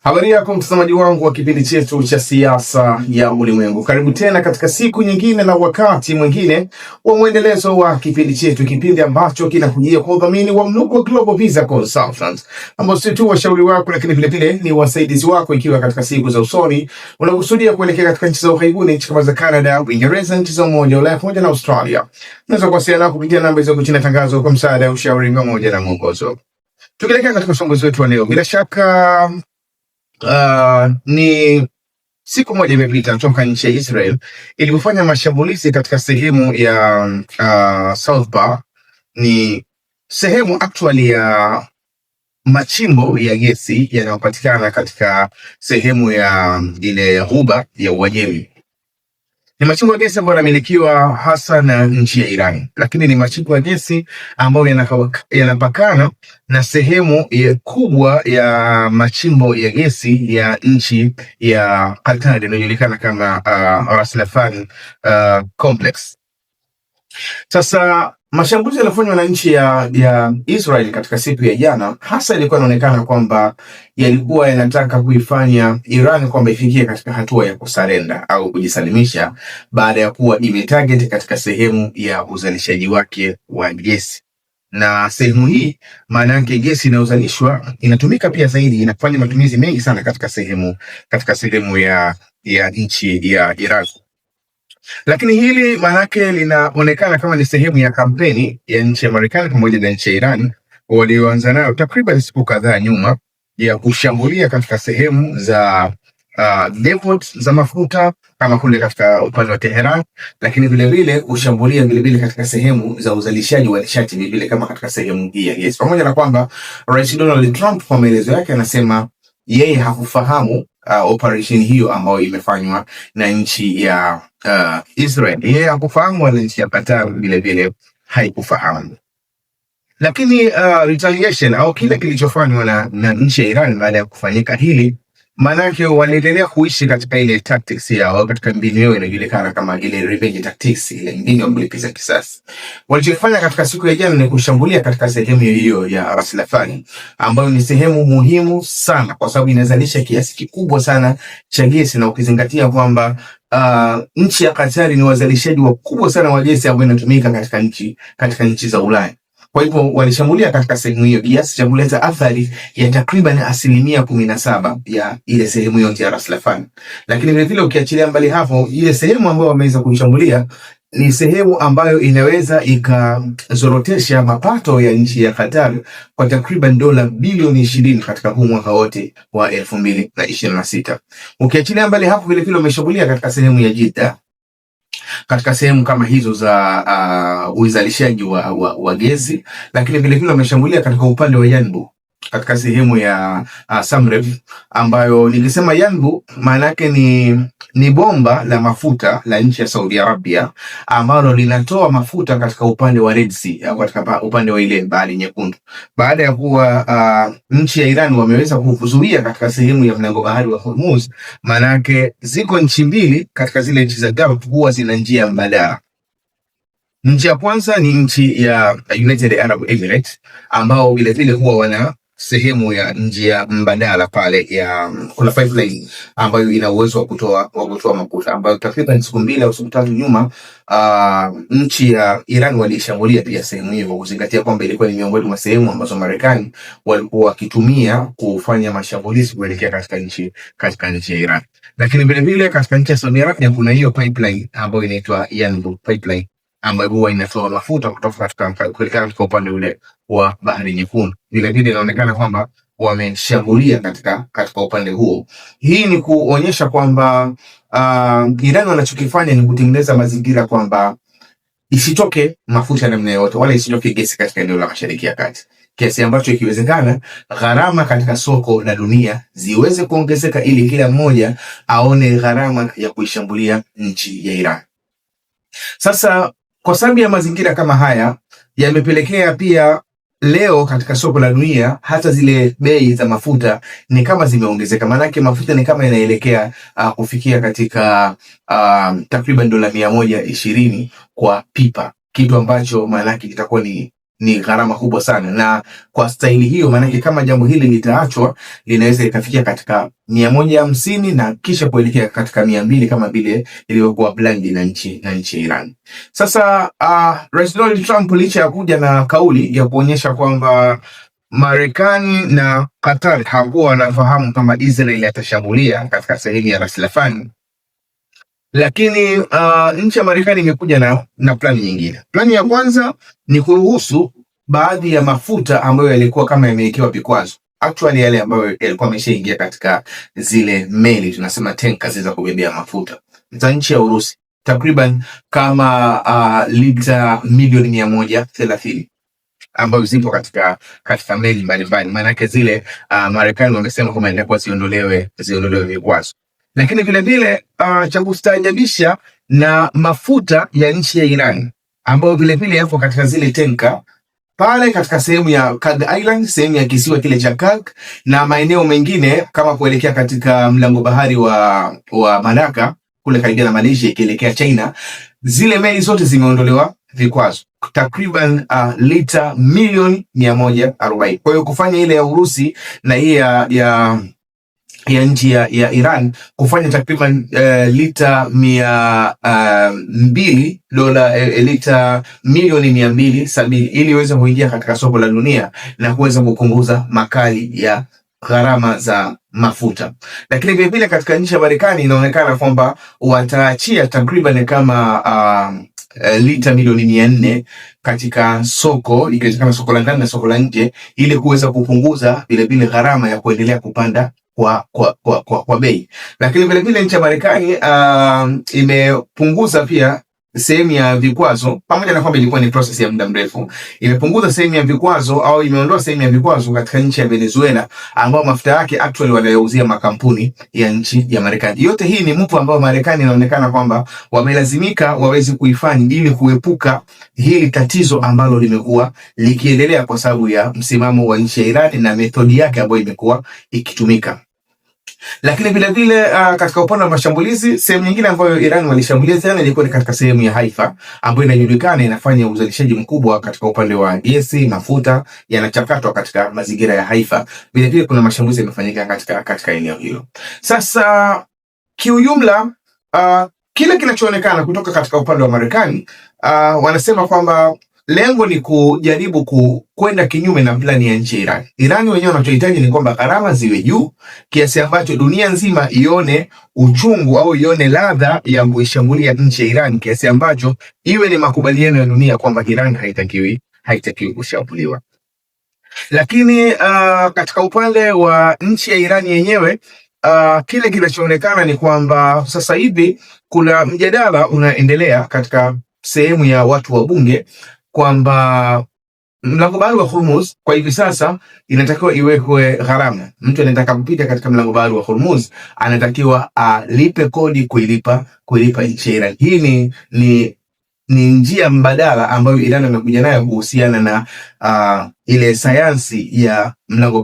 Habari yako mtazamaji wangu wa kipindi chetu cha siasa ya ulimwengu. Karibu tena katika siku nyingine na wakati mwingine wa mwendelezo wa kipindi chetu, kipindi ambacho kinakujia kwa udhamini wa Mnuko Global Visa Consultants, ambao si tu washauri wako lakini vile vile ni wasaidizi wako ikiwa katika siku za usoni unakusudia kuelekea katika nchi za ughaibuni, nchi kama za Canada, Uingereza, nchi za Umoja wa Ulaya pamoja na Australia. Unaweza kuwasiliana kupitia namba hizo chini ya tangazo kwa msaada, ushauri pamoja na mwongozo. Tukielekea katika usongozi wetu wa leo, bila shaka ni siku moja imepita toka nchi ya Israel ilipofanya mashambulizi katika sehemu ya South Bar. Ni sehemu actually ya machimbo ya gesi yanayopatikana katika sehemu ya ile ghuba ya Uajemi. Ni machimbo ya gesi ambayo yanamilikiwa hasa na nchi ya Iran, lakini ni machimbo ya gesi ambayo yanapakana na sehemu kubwa ya machimbo ya gesi ya nchi ya Qatar inayojulikana kama Ras Laffan Complex. Sasa mashambulizi yaliyofanywa na nchi ya Israel katika siku ya jana hasa ilikuwa inaonekana kwamba yalikuwa yanataka kuifanya Iran kwamba ifikie katika hatua ya kusarenda au kujisalimisha baada ya kuwa imetarget katika sehemu ya uzalishaji wake wa gesi. Na sehemu hii maana yake gesi inayozalishwa inatumika pia zaidi, inafanya matumizi mengi sana katika sehemu ya nchi ya Iran. Lakini hili maanake linaonekana kama ni sehemu ya kampeni ya nchi ya Marekani pamoja na nchi ya Iran walioanza nayo takriban siku kadhaa nyuma ya kushambulia katika sehemu za depots za mafuta kama kule katika upande wa Tehran, lakini vile vile kushambulia vile vile katika sehemu za uzalishaji wa nishati vile vile kama katika sehemu hii ya gesi. Pamoja na kwamba Rais Donald Trump kwa maelezo yake anasema yeye hakufahamu operation hiyo ambayo imefanywa na nchi ya Israel. Yeye hakufahamu wala nchi ya Qatar vile vile haikufahamu. Lakini retaliation au kile kilichofanywa na nchi ya Iran baada ya kufanyika hili, manake waliendelea kuishi katika ile tactics yao, katika mbinu yao inajulikana kama ile revenge tactics, ile mbinu ya kulipiza kisasi. Walichofanya katika siku ya jana ni kushambulia katika sehemu hiyo ya Ras Laffan, ambayo ni sehemu muhimu sana kwa sababu inazalisha kiasi kikubwa sana cha gesi, na ukizingatia kwamba nchi ya Qatar ni wazalishaji wakubwa sana wa gesi ambayo inatumika katika nchi za Ulaya. Kwa hivyo walishambulia katika sehemu hiyo kiasi cha kuleta athari ya takriban 17% ya ile sehemu yote ya Ras Laffan. Lakini vile vile ukiachilia mbali hapo, ile sehemu ambayo wameweza kuishambulia ni sehemu ambayo inaweza ikazorotesha mapato ya nchi ya Qatar kwa takriban dola bilioni 20 katika huu mwaka wote wa 2026. Ukiachilia mbali hapo, vile vile wameshambulia katika sehemu ya Jeddah, katika sehemu kama hizo za uzalishaji wa gesi, lakini vile vile wameshambulia katika upande wa Yanbu, katika sehemu ya Samref, ambayo nilisema Yanbu maana yake ni bomba la mafuta la nchi ya Saudi Arabia ambalo linatoa mafuta katika upande wa Red Sea au katika upande wa ile bahari nyekundu. Baada ya kuwa nchi ya Iran wameweza kuzuia katika sehemu ya mlango bahari wa Hormuz, maana yake ziko nchi mbili katika zile nchi za Gulf huwa zina njia mbadala. Nchi ya kwanza ni nchi ya United Arab Emirates ambao vile vile huwa wana sehemu ya njia mbadala pale ya kuna pipeline ambayo ina uwezo wa kutoa mafuta, ambayo takriban siku 2 au siku 3 nyuma nchi ya Iran walishambulia pia sehemu hiyo, kuzingatia kwamba ilikuwa ni miongoni mwa sehemu ambazo Marekani walikuwa wakitumia kufanya mashambulizi kuelekea katika nchi ya Iran. Lakini vile vile katika nchi ya Saudi Arabia kuna hiyo pipeline ambayo inaitwa Yanbu pipeline ambayo huwa inatoa mafuta kutoka katika upande ule wa bahari nyekundu. Vile vile inaonekana kwamba wameshambulia katika upande huo. Hii ni kuonyesha kwamba Iran wanachokifanya ni kutengeneza mazingira kwamba isitoke mafuta namna yote wala isitoke gesi katika eneo la Mashariki ya Kati, kiasi ambacho ikiwezekana gharama katika soko la dunia ziweze kuongezeka ili kila mmoja aone gharama ya kuishambulia nchi ya Iran. Sasa kwa sababu ya mazingira kama haya yamepelekea pia leo katika soko la dunia hata zile bei za mafuta ni kama zimeongezeka. Maanake mafuta ni kama yanaelekea kufikia katika takriban dola 120 kwa pipa, kitu ambacho maanake kitakuwa ni ni gharama kubwa sana, na kwa staili hiyo, maanake kama jambo hili litaachwa linaweza likafikia katika 150 na kisha kuelekea katika 200 kama vile ilivyokuwa planned na nchi ya Iran. Sasa Rais Donald Trump licha ya kuja na kauli ya kuonyesha kwamba Marekani na Qatar hawakuwa wanafahamu kama Israel atashambulia katika sehemu ya Ras Laffan, lakini nchi ya Marekani imekuja na plani nyingine. Plani ya kwanza ni kuruhusu baadhi ya mafuta ambayo yalikuwa kama yamewekewa vikwazo, actually yale ambayo yalikuwa yameshaingia katika zile meli, tunasema tankers za kubebea mafuta za nchi ya Urusi, takriban kama lita milioni 130 ambazo zipo katika meli mbalimbali. Maana yake zile Marekani wamesema kwamba inatakiwa ziondolewe vikwazo. Lakini vile vile cha kustaajabisha, na mafuta ya nchi ya Iran ambayo vile vile yapo katika zile tenka pale katika sehemu ya Kag Island, sehemu ya kisiwa kile cha Kag na maeneo mengine kama kuelekea katika mlango bahari wa Malacca kule karibia na Malaysia ikielekea China, zile meli zote zimeondolewa vikwazo, takriban lita milioni 140. Kwa hiyo kufanya ile ya Urusi na hii ya nchi ya Iran kufanya takriban lita 200 dola, lita milioni 270 ili iweze kuingia katika soko la dunia na kuweza kupunguza makali ya gharama za mafuta. Lakini vile vile katika nchi ya Marekani inaonekana kwamba wataachia takriban kama lita milioni 400 katika soko, ikiwezekana soko la ndani na soko la nje, ili kuweza kupunguza vile vile gharama ya kuendelea kupanda kwa bei. Lakini vile vile nchi ya Marekani imepunguza pia sehemu ya vikwazo, pamoja na kwamba ilikuwa ni process ya muda mrefu. Imepunguza sehemu ya vikwazo au imeondoa sehemu ya vikwazo katika nchi ya Venezuela, ambao mafuta yake actually wanayouzia makampuni ya nchi ya Marekani. Yote hii ni mpu ambao Marekani inaonekana kwamba wamelazimika waweze kuifanya ili kuepuka hili tatizo ambalo limekuwa likiendelea kwa sababu ya msimamo wa nchi ya Iran na metodi yake ambayo imekuwa ikitumika. Lakini vile vile katika upande wa mashambulizi, sehemu nyingine ambayo Iran walishambulia tena ilikuwa ni katika sehemu ya Haifa ambayo inajulikana inafanya uzalishaji mkubwa katika upande wa gesi, mafuta yanachakatwa katika mazingira ya Haifa. Vile vile kuna mashambulizi yamefanyika katika eneo hilo. Sasa kiujumla, kile kinachoonekana kutoka katika upande wa Marekani, wanasema kwamba lengo ni kujaribu kwenda kinyume na plani ya nchi ya Iran. Iran wenyewe wanachohitaji ni kwamba gharama ziwe juu kiasi ambacho dunia nzima ione uchungu au ione ladha ya kuishambulia nchi ya Iran, kiasi ambacho iwe ni makubaliano ya dunia kwamba Iran haitakiwi kushambuliwa. Lakini katika upande wa nchi ya Iran yenyewe, kile kinachoonekana ni kwamba sasa hivi kuna mjadala unaendelea katika sehemu ya watu wa bunge kwamba mlango bahari wa Hormuz kwa hivi sasa inatakiwa iwekwe gharama. Mtu anataka kupita katika mlango bahari wa Hormuz anatakiwa alipe kodi kuilipa nchi ya Iran. Hii ni njia mbadala ambayo Iran amekuja nayo kuhusiana na ile sayansi ya mlango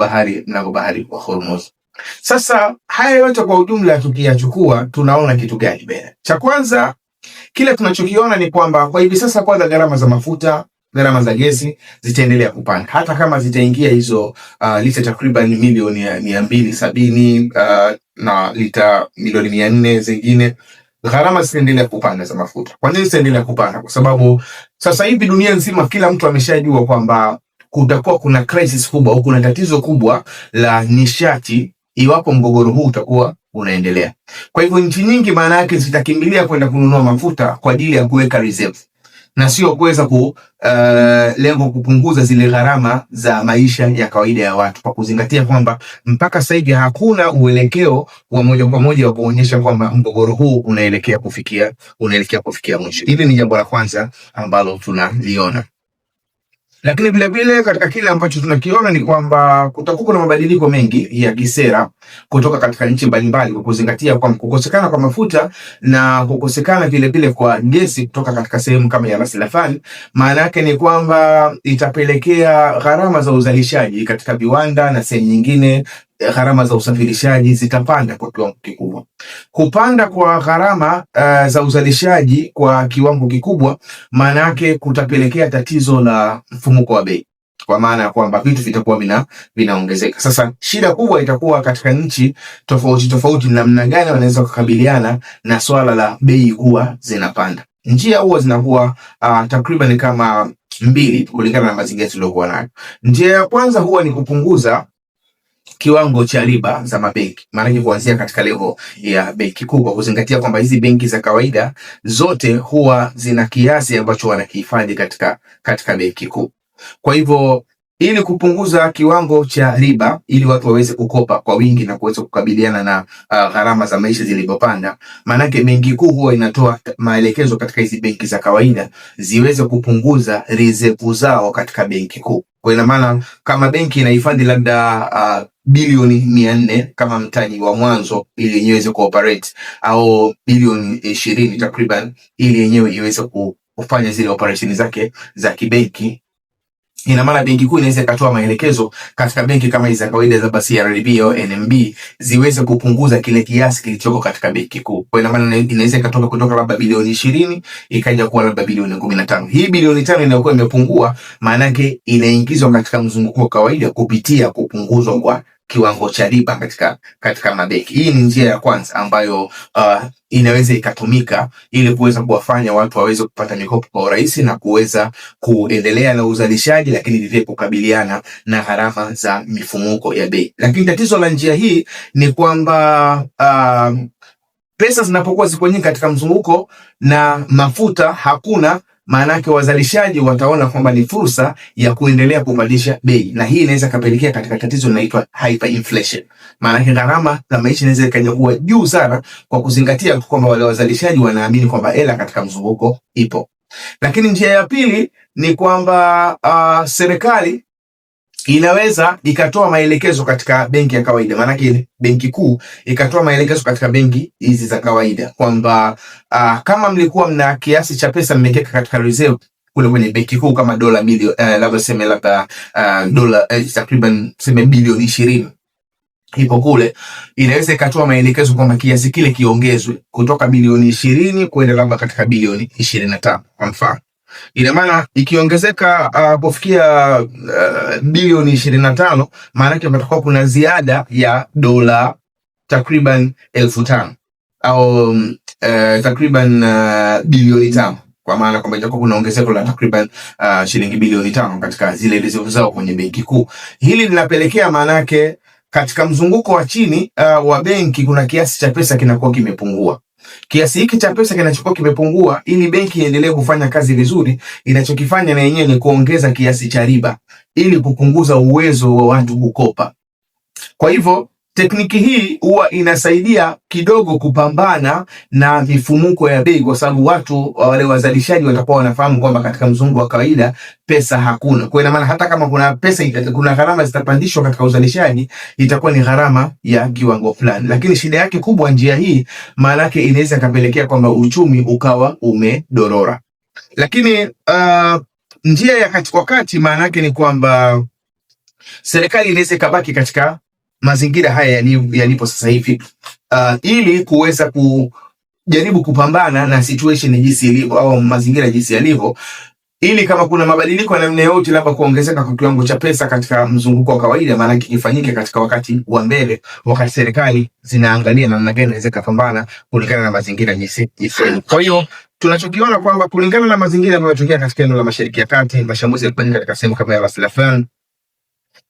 bahari wa Hormuz. Sasa haya yote kwa ujumla tukiyachukua, tunaona kitu gani bwana? Cha kwanza, kile tunachokiona ni kwamba kwa hivi sasa kwanza gharama za mafuta, gharama za gesi zitaendelea kupanda. Hata kama zitaingia hizo lita takriban milioni 270 na lita milioni 400 zingine, gharama zitaendelea kupanda za mafuta. Kwa nini zitaendelea kupanda? Kwa sababu sasa hivi dunia nzima kila mtu ameshajua kwamba kutakuwa kuna crisis kubwa au kuna tatizo kubwa la nishati iwapo mgogoro huu utakuwa unaendelea. Kwa hivyo nchi nyingi maana yake zitakimbilia kwenda kununua mafuta kwa ajili ya kuweka reserve na sio kuweza lengo kupunguza zile gharama za maisha ya kawaida ya watu, kwa kuzingatia kwamba mpaka sasa hivi hakuna uelekeo wa moja kwa moja wa kuonyesha kwamba mgogoro huu unaelekea kufikia mwisho. Hili ni jambo la kwanza ambalo tunaliona. Lakini vile vile katika kile ambacho tunakiona ni kwamba kutakuwa na mabadiliko mengi ya kisera kutoka katika nchi mbalimbali, kwa kuzingatia kwamba kukosekana kwa mafuta na kukosekana vile vile kwa gesi kutoka katika sehemu kama ya Ras Laffan. Maana yake ni kwamba itapelekea gharama za uzalishaji katika viwanda na sehemu nyingine gharama za usafirishaji zitapanda kwa kiwango kikubwa. Kupanda kwa gharama za uzalishaji kwa kiwango kikubwa, maana yake kutapelekea tatizo la mfumuko wa bei, kwa maana ya kwamba vitu vitakuwa vinaongezeka. Sasa shida kubwa itakuwa katika nchi tofauti tofauti, namna gani wanaweza kukabiliana na swala la bei kuwa zinapanda. Njia huwa zinakuwa takriban kama mbili kulingana na mazingira tuliokuwa nayo. Njia ya kwanza huwa ni kupunguza kiwango cha riba za mabenki, maana kuanzia katika level ya benki kuu, kwa kuzingatia kwamba hizi benki za kawaida zote huwa zina kiasi ambacho wanakihifadhi katika benki kuu. Kwa hivyo ili kupunguza kiwango cha riba, ili watu waweze kukopa kwa wingi na kuweza kukabiliana na gharama za maisha zilizopanda, maanake benki kuu huwa inatoa maelekezo katika hizi benki za kawaida ziweze kupunguza reserve zao katika benki kuu. Kwa ina maana kama benki inahifadhi labda bilioni 400 kama mtaji wa mwanzo ili yenyewe iweze kuoperate, au bilioni 20 takriban ili yenyewe iweze kufanya zile operation zake za kibenki, ina maana benki kuu inaweza ikatoa maelekezo katika benki kama hizi za kawaida za CRDB au NMB ziweze kupunguza kile kiasi kilichoko katika benki kuu. Kwa ina maana inaweza ikatoka kutoka labda bilioni 20 ikaja kuwa labda bilioni 15. Hii bilioni 5 inayokuwa imepungua, maana yake inaingizwa katika mzunguko wa kawaida kupitia kupunguzwa kwa kiwango cha riba katika mabenki. Hii ni njia ya kwanza ambayo inaweza ikatumika ili kuweza kuwafanya watu waweze kupata mikopo kwa urahisi na kuweza kuendelea na uzalishaji, lakini vile kukabiliana na gharama za mifumuko ya bei. Lakini tatizo la njia hii ni kwamba pesa zinapokuwa ziko nyingi katika mzunguko na mafuta hakuna, maana yake wazalishaji wataona kwamba ni fursa ya kuendelea kupandisha bei, na hii inaweza kapelekea katika tatizo linaloitwa hyperinflation. Maana yake gharama za maisha inaweza ikawa juu sana, kwa kuzingatia kwamba wale wazalishaji wanaamini kwamba hela katika mzunguko ipo. Lakini njia ya pili ni kwamba serikali inaweza ikatoa maelekezo katika benki ya kawaida, maanake benki kuu ikatoa maelekezo katika benki hizi za kawaida kwamba kama mlikuwa mna kiasi cha pesa mmekeka katika reserve kule kwenye benki kuu kama dola milioni labda dola takriban bilioni 20 ipo kule, inaweza ikatoa maelekezo kwamba kiasi kile kiongezwe kutoka bilioni 20 kwenda labda katika bilioni 25 kwa mfano. Ina maana ikiongezeka kufikia bilioni 25, maana yake patakuwa kuna ziada ya dola takriban 5,000 au takriban bilioni 5, kwa maana kwamba itakuwa kuna ongezeko la takriban shilingi bilioni 5 katika zile reserve zao kwenye benki kuu. Hili linapelekea maana yake katika mzunguko wa chini wa benki kuna kiasi cha pesa kinakuwa kimepungua. Kiasi hiki cha pesa kinachokuwa kimepungua, ili benki iendelee kufanya kazi vizuri, inachokifanya na yenyewe ni kuongeza kiasi cha riba ili kupunguza uwezo wa watu kukopa. Kwa hivyo tekniki hii huwa inasaidia kidogo kupambana na mifumuko ya bei, kwa sababu watu wale wazalishaji watakuwa wanafahamu kwamba katika mzunguko wa kawaida pesa hakuna. Kwa hiyo maana hata kama kuna pesa, kuna gharama zitapandishwa katika uzalishaji, itakuwa ni gharama ya kiwango fulani. Lakini shida yake kubwa njia hii, maana yake inaweza kapelekea kwamba uchumi ukawa umedorora. Lakini njia ya kati kwa kati, maana yake ni kwamba serikali inaweza ikabaki katika mazingira haya yalipo sasa hivi ili kuweza kujaribu kupambana na situation jinsi ilivyo au mazingira jinsi yalivyo, ili kama kuna mabadiliko ya namna yote, labda kuongezeka kwa kiwango cha pesa katika mzunguko wa kawaida, maana kifanyike katika wakati wa mbele, wakati serikali zinaangalia namna gani inaweza kupambana kulingana na mazingira jinsi ilivyo. Kwa hiyo tunachokiona kwamba kulingana na mazingira yanayotokea katika eneo la Mashariki ya Kati, mashambulizi yalifanyika katika sehemu kama ya Ras Laffan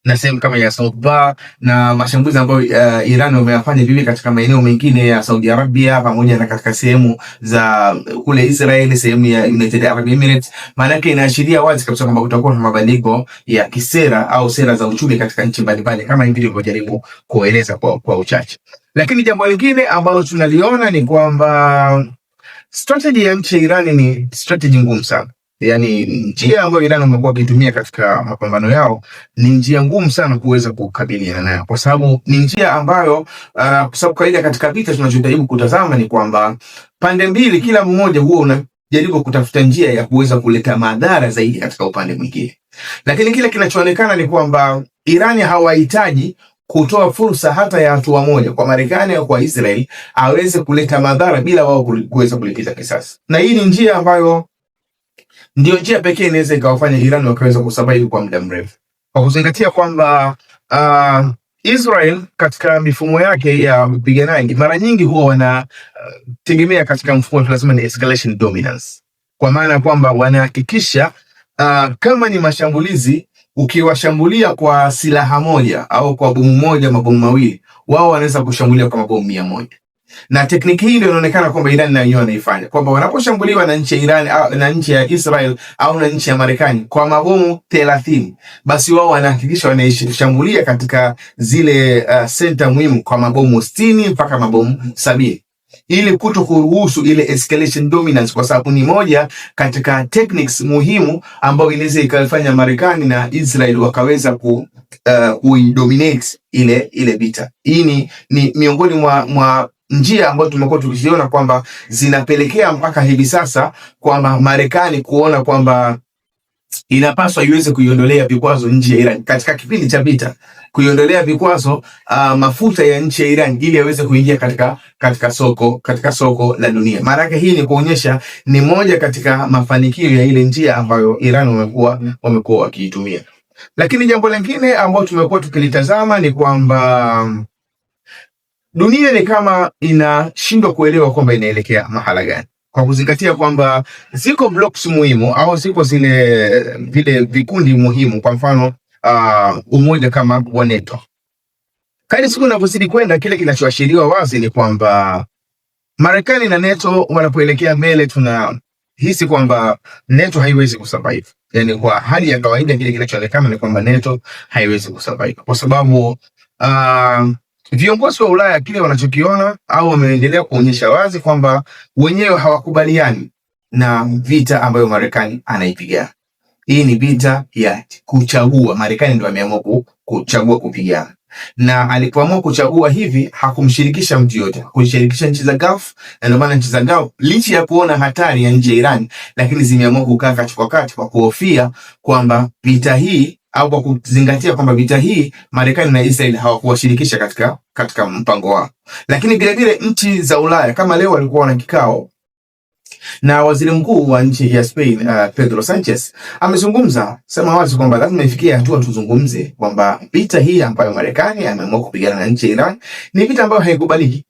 na sehemu kama ya Southbar, na mashambulizi ambayo Iran wameyafanya vivi katika maeneo mengine ya Saudi Arabia, pamoja na katika sehemu za kule Israel, sehemu ya United Arab Emirates. Maana yake inaashiria wazi kabisa kwamba kutakuwa na mabadiliko ya kisera au sera za uchumi katika nchi mbalimbali, kama hivi nilivyojaribu kueleza kwa uchache. Lakini jambo lingine ambalo tunaliona ni kwamba strategy ya nchi ya Iran ni strategy ngumu sana. Yani njia ambayo Iran wamekuwa wakitumia katika mapambano yao ni njia ngumu sana kuweza kukabiliana nayo, kwa sababu ni njia ambayo kwa sababu kawaida katika vita tunachojaribu kutazama ni kwamba pande mbili, kila mmoja huwa unajaribu kutafuta njia ya kuweza kuleta madhara zaidi katika upande mwingine. Lakini kile kinachoonekana ni kwamba Iran hawahitaji kutoa fursa hata ya hatua moja kwa Marekani au kwa Israel aweze kuleta madhara bila wao kuweza kulipiza kisasi. Na hii ni njia ambayo ndio njia pekee inaweza ikawafanya Iran wakaweza kusurvive kwa muda mrefu, kwa kuzingatia kwamba Israel katika mifumo yake ya upiganaji mara nyingi huwa wanategemea katika mfumo tunasema ni escalation dominance, kwa maana ya kwamba wanahakikisha kama ni mashambulizi, ukiwashambulia kwa silaha moja au kwa bomu moja, mabomu mawili, wao wanaweza kushambulia kwa mabomu 100. Na tekniki hii ndio inaonekana kwamba Iran na wenyewe wanaifanya, kwamba wanaposhambuliwa na nchi ya Iran na nchi ya Israel au na nchi ya Marekani kwa mabomu 30, basi wao wanahakikisha wanaishambulia katika zile center muhimu kwa mabomu 60 mpaka mabomu 70, ili kuto kuruhusu ile escalation dominance, kwa sababu ni moja katika techniques muhimu ambayo inaweza ikafanya Marekani na Israel wakaweza kuidominate ile vita. Hii ni miongoni mwa njia ambazo tumekuwa tukiziona kwamba zinapelekea mpaka hivi sasa kwamba Marekani kuona kwamba inapaswa iweze kuiondolea vikwazo nchi ya Iran katika kipindi cha vita, kuiondolea vikwazo mafuta ya nchi ya Iran ili yaweze kuingia katika soko la dunia. Maana yake hii ni kuonyesha ni moja katika mafanikio ya ile njia ambayo Iran wamekuwa wakiitumia. Lakini jambo lingine ambalo tumekuwa tukilitazama ni kwamba dunia ni kama inashindwa kuelewa kwamba inaelekea mahala gani, kwa kuzingatia kwamba ziko blocks muhimu au ziko vile vikundi muhimu, kwa mfano umoja kama wa NATO. Kadri siku inavyozidi kwenda, kile kinachoashiriwa wazi ni kwamba Marekani na NATO wanapoelekea mbele, tunahisi kwamba NATO haiwezi kusurvive. Yani kwa hali ya kawaida kile kinachoonekana ni kwamba NATO haiwezi kusurvive kwa sababu viongozi wa Ulaya kile wanachokiona au wameendelea kuonyesha wazi kwamba wenyewe hawakubaliani na vita ambayo Marekani anaipigana. Hii ni vita ya kuchagua. Marekani ndio ameamua kuchagua kupigana, na alipoamua kuchagua hivi hakumshirikisha mtu yote, kushirikisha nchi za Gulf. Na ndio maana nchi za Gulf licha ya kuona hatari ya nje ya Iran, lakini zimeamua kukaa kati kwa kati kwa kuhofia kwamba vita hii au kwa kuzingatia kwamba vita hii Marekani na Israel hawakuwashirikisha katika mpango wao. Lakini vile vile nchi za Ulaya kama leo walikuwa na kikao na waziri mkuu wa nchi ya Spain Pedro Sanchez amezungumza sema wazi kwamba lazima ifikie hatua tuzungumze kwamba vita hii ambayo Marekani ameamua kupigana na nchi ya Iran ni vita ambayo haikubaliki.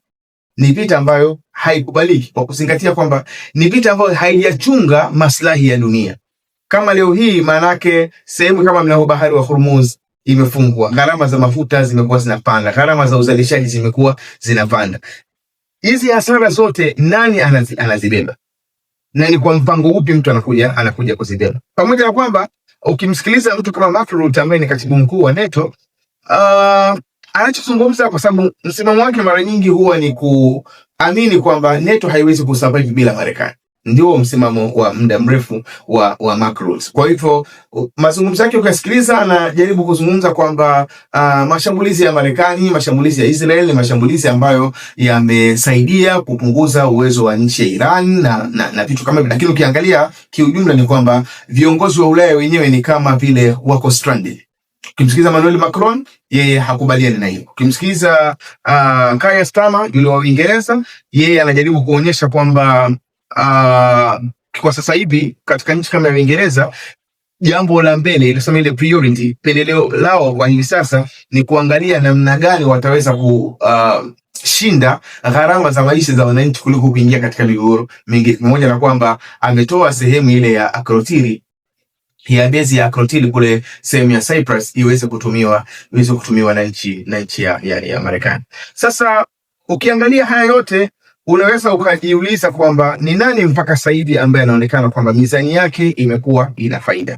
Ni vita ambayo haikubaliki kwa kuzingatia kwamba ni vita ambayo haijachunga maslahi ya dunia. Kama leo hii manake sehemu kama mlango bahari wa Hormuz imefungwa, gharama za mafuta zimekuwa zinapanda, gharama za uzalishaji zimekuwa zinapanda. Hizi hasara zote nani anazibeba? Na ni kwa mpango upi mtu anakuja kuzibeba? Pamoja na kwamba ukimsikiliza mtu kama Mark Rutte ambaye ni katibu mkuu wa NATO, anachozungumza, kwa sababu msimamo wake mara nyingi huwa ni kuamini kwamba NATO haiwezi kusurvive bila Marekani. Ndio msimamo wa muda mrefu wa Mark Rutte. Kwa hivyo mazungumzo yake ukasikiliza, anajaribu kuzungumza kwamba mashambulizi ya Marekani, mashambulizi ya Israel ni mashambulizi ambayo yamesaidia kupunguza uwezo wa nchi ya Iran na vitu kama hivyo. Lakini ukiangalia kiujumla ni kwamba viongozi wa Ulaya wenyewe ni kama vile wako stranded. Ukimsikiza Emmanuel Macron, yeye hakubaliani na hilo. Ukimsikiza Keir Starmer yule wa Uingereza, yeye anajaribu kuonyesha kwamba kwa sasa hivi katika nchi kama ya Uingereza, jambo la mbele ilisema ile priority, pendeleo lao kwa hivi sasa ni kuangalia namna gani wataweza kushinda gharama za maisha za wananchi kuliko kuingia katika migogoro mingi. Pamoja na kwamba ametoa sehemu ile ya Akrotiri, ya bezi ya Akrotiri kule sehemu ya Cyprus iweze kutumiwa na nchi ya Marekani. Sasa ukiangalia haya yote unaweza ukajiuliza kwamba ni nani mpaka sasa hivi ambaye anaonekana kwamba mizani yake imekuwa ina faida.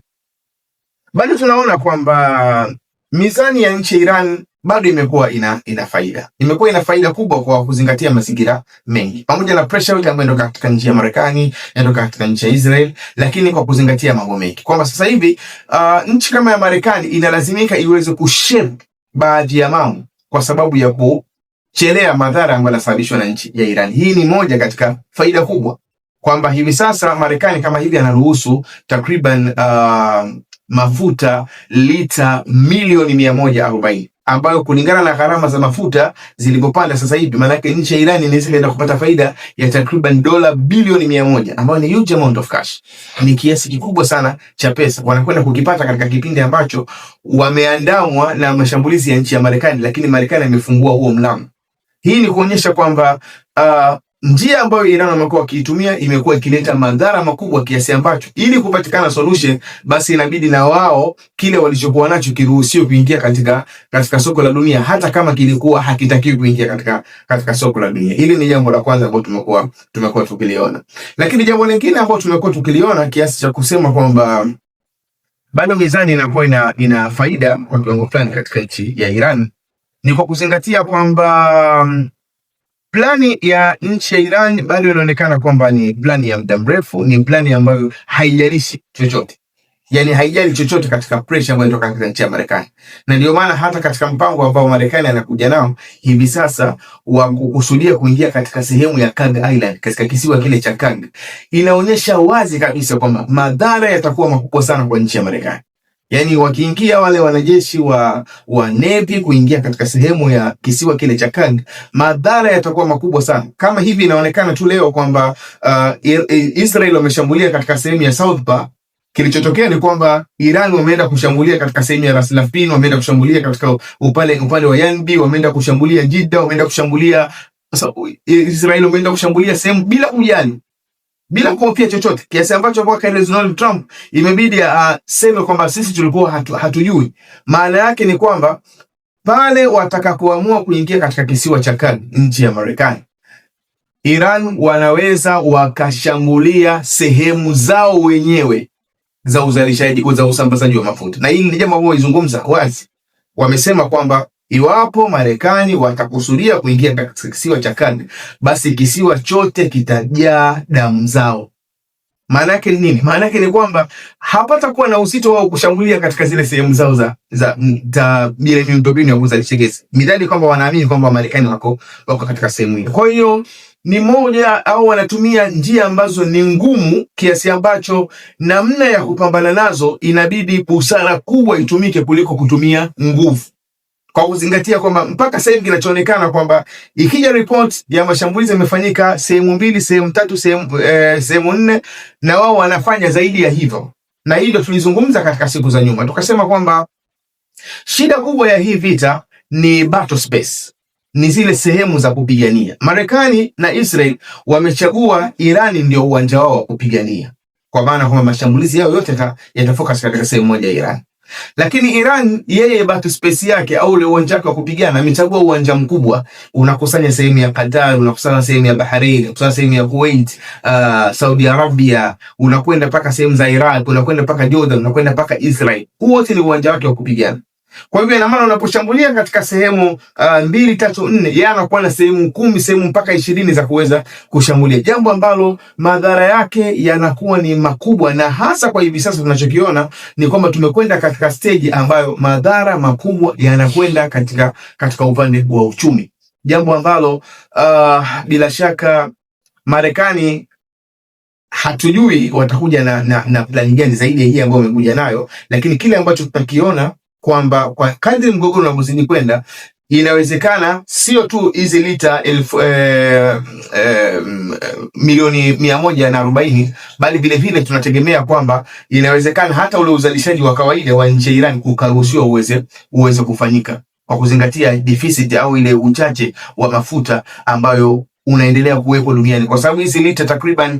Bado tunaona kwamba mizani ya nchi ya Iran bado imekuwa ina faida. Imekuwa ina faida kubwa kwa kuzingatia mazingira mengi. Pamoja na pressure ile ambayo inatoka katika nchi ya Marekani, inatoka katika nchi ya Israel, lakini kwa kuzingatia mambo mengi. Kwamba sasa hivi nchi kama ya Marekani inalazimika iweze kushape baadhi ya mambo kwa sababu ya kuchelea madhara ambayo yanasababishwa na nchi ya Iran. Hii ni moja katika faida kubwa, kwamba hivi sasa Marekani kama hivi anaruhusu takriban mafuta lita milioni 140 ambayo kulingana na gharama za mafuta zilipopanda sasa hivi, maana yake nchi ya Iran inaweza kwenda kupata faida ya takriban dola bilioni 100, ambayo ni huge amount of cash. Ni kiasi kikubwa sana cha pesa wanakwenda kukipata katika kipindi ambacho wameandamwa na mashambulizi ya nchi ya Marekani, lakini Marekani imefungua huo mlango. Hii ni kuonyesha kwamba njia ambayo Iran wamekuwa wakiitumia imekuwa ikileta madhara makubwa kiasi ambacho ili kupatikana solution, basi inabidi na wao kile walichokuwa nacho kiruhusiwe kuingia katika soko la dunia, hata kama kilikuwa hakitakiwi kuingia katika soko la dunia. Hili ni jambo la kwanza ambalo tumekuwa tukiliona. Lakini jambo lingine ambalo tumekuwa tukiliona kiasi cha kusema kwamba bado mizani inakuwa ina faida kwa kiwango fulani katika nchi ya Iran ni kwa kuzingatia kwamba plani ya nchi ya Iran bado inaonekana kwamba ni plani ya muda mrefu, ni plani ambayo haijalishi chochote. Yani haijali chochote katika pressure ambayo inatoka katika nchi ya Marekani. Na ndio maana hata katika mpango ambao Marekani anakuja nao hivi sasa wa kukusudia kuingia katika sehemu ya Kag Island, katika kisiwa kile cha Kag, inaonyesha wazi kabisa kwamba madhara yatakuwa makubwa sana kwa nchi ya Marekani. Yani wakiingia wale wanajeshi wa Navy kuingia katika sehemu ya kisiwa kile cha Kag, madhara yatakuwa makubwa sana. Kama hivi inaonekana tu leo kwamba Israel wameshambulia katika sehemu ya South Bar. Kilichotokea ni kwamba Iran wameenda kushambulia katika sehemu ya Ras Lafin, wameenda kushambulia katika upande wa Yanbi, wameenda kushambulia Jeddah, wameenda kushambulia Israel, wameenda kushambulia sehemu bila kujali, bila kuhofia chochote, kiasi ambacho kwa Donald Trump imebidi aseme kwamba sisi tulikuwa hatujui. Maana yake ni kwamba pale watakapoamua kuingia katika kisiwa cha Kag, nchi ya Marekani, Iran wanaweza wakashambulia sehemu zao wenyewe za uzalishaji, za usambazaji wa mafuta. Na hili ni jambo ambalo walizungumza wazi. Wamesema kwamba iwapo Marekani watakusudia kuingia katika kisiwa cha Kag, basi kisiwa chote kitajaa damu zao. Maana yake ni nini? Maana yake ni kwamba hapatakuwa na uzito wao kushambulia katika zile sehemu zao za bila miundombinu ya uzalishaji gesi. Midhali kwamba wanaamini kwamba Marekani wako katika sehemu hiyo. Kwa hiyo ni moja au wanatumia njia ambazo ni ngumu kiasi ambacho namna ya kupambana nazo inabidi busara kubwa itumike kuliko kutumia nguvu. Kwa kuzingatia kwamba mpaka sasa hivi kinachoonekana kwamba ikija report ya mashambulizi yamefanyika sehemu 2, sehemu 3, sehemu 4, na wao wanafanya zaidi ya hivyo. Na hilo tulizungumza katika siku za nyuma. Tukasema kwamba shida kubwa ya hii vita ni battle space. Ni zile sehemu za kupigania. Marekani na Israel wamechagua Irani ndio uwanja wao wa kupigania. Kwa maana kwamba mashambulizi yao yote yatafocus katika sehemu moja ya Iran. Lakini Iran yeye battle space yake au ule uwanja wake wa kupigana amechagua uwanja mkubwa, unakusanya sehemu ya Qatar, unakusanya sehemu ya Bahrain, unakusanya sehemu ya Kuwait, Saudi Arabia, unakwenda mpaka sehemu za Iraq, unakwenda mpaka Jordan, unakwenda mpaka Israel. Huo wote ni uwanja wake wa kupigana. Kwa hivyo ina maana unaposhambulia katika sehemu 2, 3, 4, yeye anakuwa na sehemu 10, sehemu mpaka 20 za kuweza kushambulia, jambo ambalo madhara yake yanakuwa ni makubwa. Na hasa kwa hivi sasa tunachokiona ni kwamba tumekwenda katika stage ambayo madhara makubwa yanakwenda katika upande wa uchumi, jambo ambalo bila shaka Marekani hatujui watakuja na plani gani zaidi ya hii ambayo wamekuja nayo, lakini kile ambacho tutakiona kwamba kwa kadri mgogoro unavyozidi kwenda, inawezekana sio tu hizi lita milioni 140, bali vile vile tunategemea kwamba inawezekana hata ule uzalishaji wa kawaida wa nchi ya Iran kukaruhusiwa uweze kufanyika, kwa kuzingatia deficit au ile uchache wa mafuta ambayo unaendelea kuwepo duniani, kwa sababu hizi lita takriban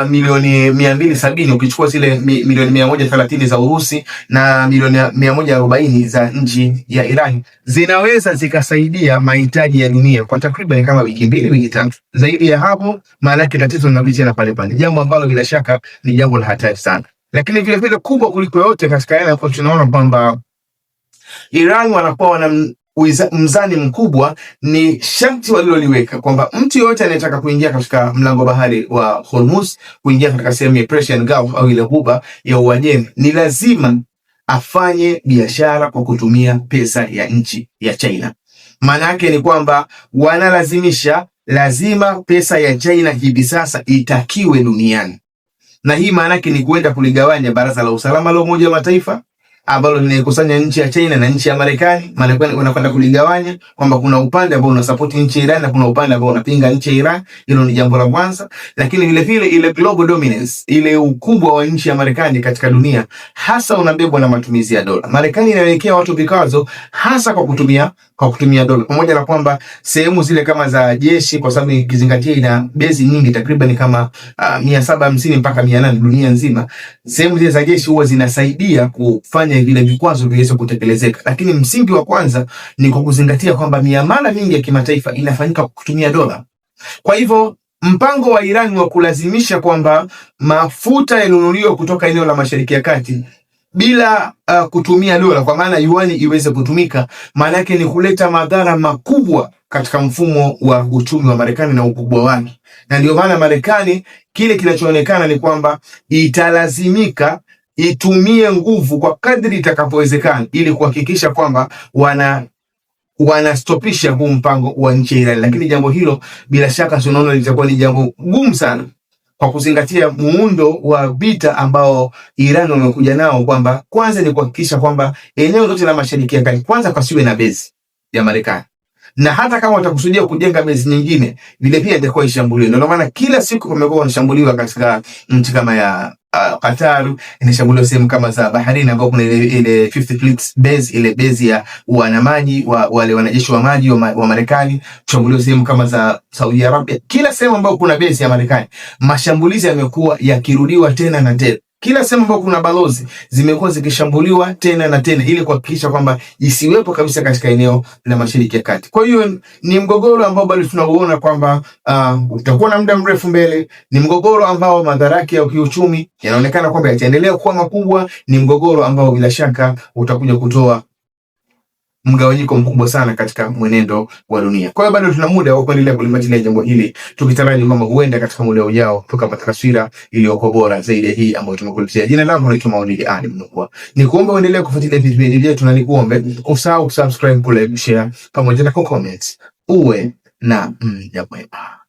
milioni 270 ukichukua zile milioni 130 za Urusi na milioni 140 za nchi ya Iran zinaweza zikasaidia mahitaji ya dunia kwa takriban kama wiki 2, wiki 3. Zaidi ya hapo, maana yake tatizo linabaki na pale pale, jambo ambalo bila shaka ni jambo la hatari sana. Lakini vile vile kubwa kuliko yote katika yale ambayo tunaona kwamba Iran wanakuwa wana mzani mkubwa ni sharti waliloliweka kwamba mtu yote anayetaka kuingia katika mlango bahari wa Hormuz, kuingia katika sehemu ya Persian Gulf au ile ghuba ya Uajemi, ni lazima afanye biashara kwa kutumia pesa ya nchi ya China. Maana yake ni kwamba wanalazimisha, lazima pesa ya China hivi sasa itakiwe duniani. Na hii maana yake ni kuenda kuligawanya Baraza la Usalama la Umoja wa Mataifa, ambalo linakusanya nchi ya China na nchi ya Marekani. Marekani wanakwenda kuligawanya kwamba kuna upande ambao unasupport nchi ya Iran na kuna upande ambao unapinga nchi ya Iran. Hilo ni jambo la kwanza, lakini vile vile ile global dominance, ile ukubwa wa nchi ya Marekani katika dunia, hasa unabebwa na matumizi ya dola. Marekani inawekea watu vikwazo hasa kwa kutumia dola, pamoja na kwamba sehemu zile kama za jeshi, kwa sababu ikizingatia ina bezi nyingi takriban kama 750 mpaka 800 dunia nzima, sehemu zile za jeshi huwa zinasaidia kufanya vile vikwazo viweze kutekelezeka. Lakini msingi wa kwanza ni kwa kuzingatia kwamba miamala mingi ya kimataifa inafanyika kwa kutumia dola. Kwa hivyo mpango wa Iran wa kulazimisha kwamba mafuta yanunuliwe kutoka eneo la Mashariki ya Kati bila kutumia dola, kwa maana yuani iweze kutumika, maana yake ni kuleta madhara makubwa katika mfumo wa uchumi wa Marekani na ukubwa wake. Na ndio maana Marekani kile kinachoonekana ni kwamba italazimika itumie nguvu kwa kadri itakapowezekana ili kuhakikisha kwamba wanastopisha huu mpango wa nchi ya Iran. Lakini jambo hilo bila shaka tunaona litakuwa ni jambo gumu sana, kwa kuzingatia muundo wa vita ambao Iran wamekuja nao, kwamba kwanza ni kuhakikisha kwamba eneo lote la Mashariki ya Kati kwanza pasiwe na base ya Marekani, na hata kama watakusudia kujenga base nyingine vile pia itakuwa ishambuliwe. Ndio maana kila siku kumekuwa wanashambuliwa katika nchi kama ya Qatar, inashambuliwa sehemu kama za Bahrain ambao kuna ile 50 Fleet Base, ile base ya wanamaji wale wanajeshi wa maji wa Marekani, kushambuliwa sehemu kama za Saudi Arabia. Kila sehemu ambayo kuna base ya Marekani, mashambulizi yamekuwa yakirudiwa tena na tena. Kila sehemu ambapo kuna balozi zimekuwa zikishambuliwa tena na tena ili kuhakikisha kwamba isiwepo kabisa katika eneo la Mashariki ya Kati. Kwa hiyo ni mgogoro ambao bado tunauona kwamba utakuwa na muda mrefu mbele. Ni mgogoro ambao madhara yake ya kiuchumi yanaonekana kwamba yataendelea kuwa makubwa. Ni mgogoro ambao bila shaka utakuja kutoa mgawanyiko mkubwa sana katika mwenendo wa dunia. Kwa hiyo bado tuna muda wa kuendelea kulifuatilia jambo hili, tukitaraji kwamba huenda katika muda ujao tukapata taswira iliyoko bora zaidi hii ambayo tumekuletea. Jina langu naitwa Maulidi Ali Mnukwa. Nikuombe uendelee kufuatilia vipindi vyetu, na nikuombe usahau kusubscribe, kule share pamoja na comment. Uwe na muda mwema.